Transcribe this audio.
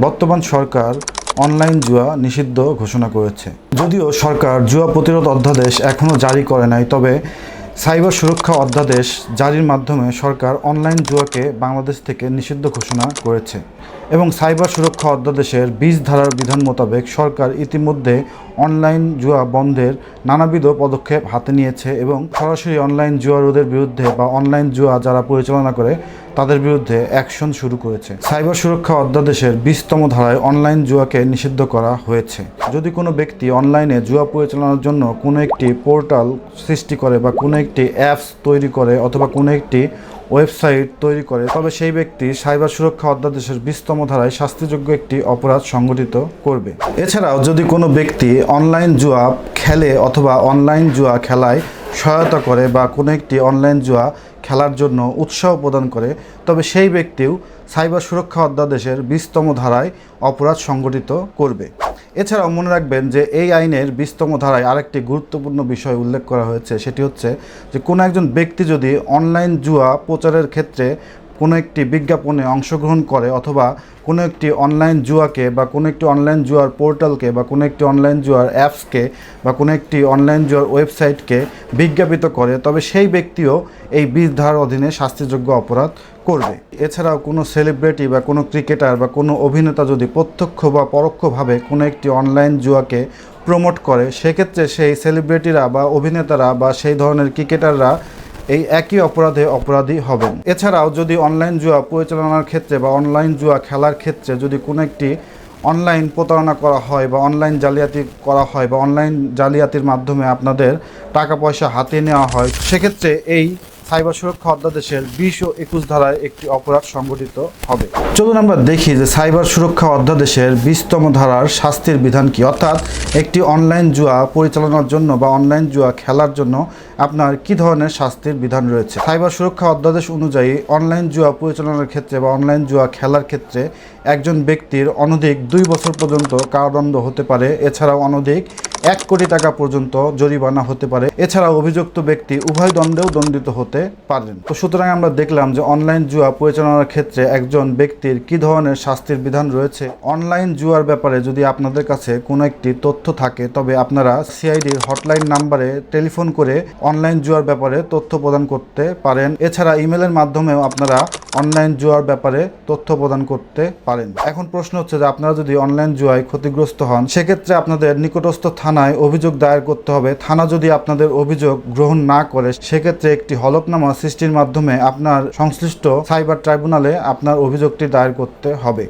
বর্তমান সরকার অনলাইন জুয়া নিষিদ্ধ ঘোষণা করেছে। যদিও সরকার জুয়া প্রতিরোধ অধ্যাদেশ এখনও জারি করে নাই, তবে সাইবার সুরক্ষা অধ্যাদেশ জারির মাধ্যমে সরকার অনলাইন জুয়াকে বাংলাদেশ থেকে নিষিদ্ধ ঘোষণা করেছে এবং সাইবার সুরক্ষা অধ্যাদেশের 20 ধারার বিধান মোতাবেক সরকার ইতিমধ্যে অনলাইন জুয়া বন্ধের নানাবিধ পদক্ষেপ হাতে নিয়েছে এবং সরাসরি অনলাইন জুয়া রোধের বিরুদ্ধে বা অনলাইন জুয়া যারা পরিচালনা করে তাদের বিরুদ্ধে অ্যাকশন শুরু করেছে। সাইবার সুরক্ষা অধ্যাদেশের 20তম ধারায় অনলাইন জুয়াকে নিষিদ্ধ করা হয়েছে। যদি কোনো ব্যক্তি অনলাইনে জুয়া পরিচালনার জন্য কোনো একটি পোর্টাল সৃষ্টি করে বা কোনো একটি অ্যাপস তৈরি করে অথবা কোনো একটি ওয়েবসাইট তৈরি করে, তবে সেই ব্যক্তি সাইবার সুরক্ষা অধ্যাদেশের 20তম ধারায় শাস্তিযোগ্য একটি অপরাধ সংঘটিত করবে। এছাড়াও যদি কোনো ব্যক্তি অনলাইন জুয়া খেলে অথবা অনলাইন জুয়া খেলায় সহায়তা করে বা কোনো একটি অনলাইন জুয়া খেলার জন্য উৎসাহ প্রদান করে, তবে সেই ব্যক্তিও সাইবার সুরক্ষা অধ্যাদেশের 20তম ধারায় অপরাধ সংঘটিত করবে। এছাড়াও মনে রাখবেন যে এই আইনের 20তম ধারায় আরেকটি গুরুত্বপূর্ণ বিষয় উল্লেখ করা হয়েছে, সেটি হচ্ছে যে কোনো একজন ব্যক্তি যদি অনলাইন জুয়া প্রচারের ক্ষেত্রে কোনো একটি বিজ্ঞাপনে অংশগ্রহণ করে অথবা কোনো একটি অনলাইন জুয়াকে বা কোনো একটি অনলাইন জুয়ার পোর্টালকে বা কোনো একটি অনলাইন জুয়ার অ্যাপসকে বা কোনো একটি অনলাইন জুয়ার ওয়েবসাইটকে বিজ্ঞাপিত করে, তবে সেই ব্যক্তিও এই 20 ধারার অধীনে শাস্তিযোগ্য অপরাধ করবে। এছাড়াও কোনো সেলিব্রিটি বা কোনো ক্রিকেটার বা কোনো অভিনেতা যদি প্রত্যক্ষ বা পরোক্ষভাবে কোনো একটি অনলাইন জুয়াকে প্রমোট করে, সেক্ষেত্রে সেই সেলিব্রিটিরা বা অভিনেতারা বা সেই ধরনের ক্রিকেটাররা এই একই অপরাধে অপরাধী হবেন। এছাড়াও যদি অনলাইন জুয়া পরিচালনার ক্ষেত্রে বা অনলাইন জুয়া খেলার ক্ষেত্রে যদি কোনো একটি অনলাইন প্রতারণা করা হয় বা অনলাইন জালিয়াতি করা হয় বা অনলাইন জালিয়াতির মাধ্যমে আপনাদের টাকা পয়সা হাতিয়ে নেওয়া হয়, সেক্ষেত্রে এই সাইবার সুরক্ষা অধ্যাদেশের 20 ও 21 ধারায় একটি অপরাধ সংঘটিত হবে। চলুন আমরা দেখি যে সাইবার সুরক্ষা অধ্যাদেশের 20তম ধারার শাস্তির বিধান কি, অর্থাৎ একটি অনলাইন জুয়া পরিচালনার জন্য বা অনলাইন জুয়া খেলার জন্য আপনার কি ধরনের শাস্তির বিধান রয়েছে। সাইবার সুরক্ষা অধ্যাদেশ অনুযায়ী অনলাইন জুয়া পরিচালনার ক্ষেত্রে বা অনলাইন জুয়া খেলার ক্ষেত্রে একজন ব্যক্তির অনধিক 2 বছর পর্যন্ত কারাদণ্ড হতে পারে। এছাড়াও অনধিক 1 কোটি টাকা পর্যন্ত জরিমানা হতে পারে। এছাড়াও অভিযুক্ত ব্যক্তি উভয় দণ্ডেও দণ্ডিত হতে পারেন। তো সুতরাং আমরা দেখলাম যে অনলাইন জুয়া পরিচালনার ক্ষেত্রে একজন ব্যক্তির কি ধরনের শাস্তির বিধান রয়েছে। অনলাইন জুয়ার ব্যাপারে যদি আপনাদের কাছে কোনো একটি তথ্য থাকে, তবে আপনারা সিআইডির হটলাইন নাম্বারে টেলিফোন করে অনলাইন জুয়ার ব্যাপারে তথ্য প্রদান করতে পারেন। এছাড়া ইমেলের মাধ্যমেও আপনারা অনলাইন জুয়ার ব্যাপারে তথ্য প্রদান করতে পারেন। এখন প্রশ্ন হচ্ছে যে আপনারা যদি অনলাইন জুয়ায় ক্ষতিগ্রস্ত হন, সেক্ষেত্রে আপনাদের নিকটস্থ থানায় অভিযোগ দায়ের করতে হবে। থানা যদি আপনাদের অভিযোগ গ্রহণ না করে, সেক্ষেত্রে একটি হলফনামা সৃষ্টির মাধ্যমে আপনার সংশ্লিষ্ট সাইবার ট্রাইব্যুনালে আপনার অভিযোগটি দায়ের করতে হবে।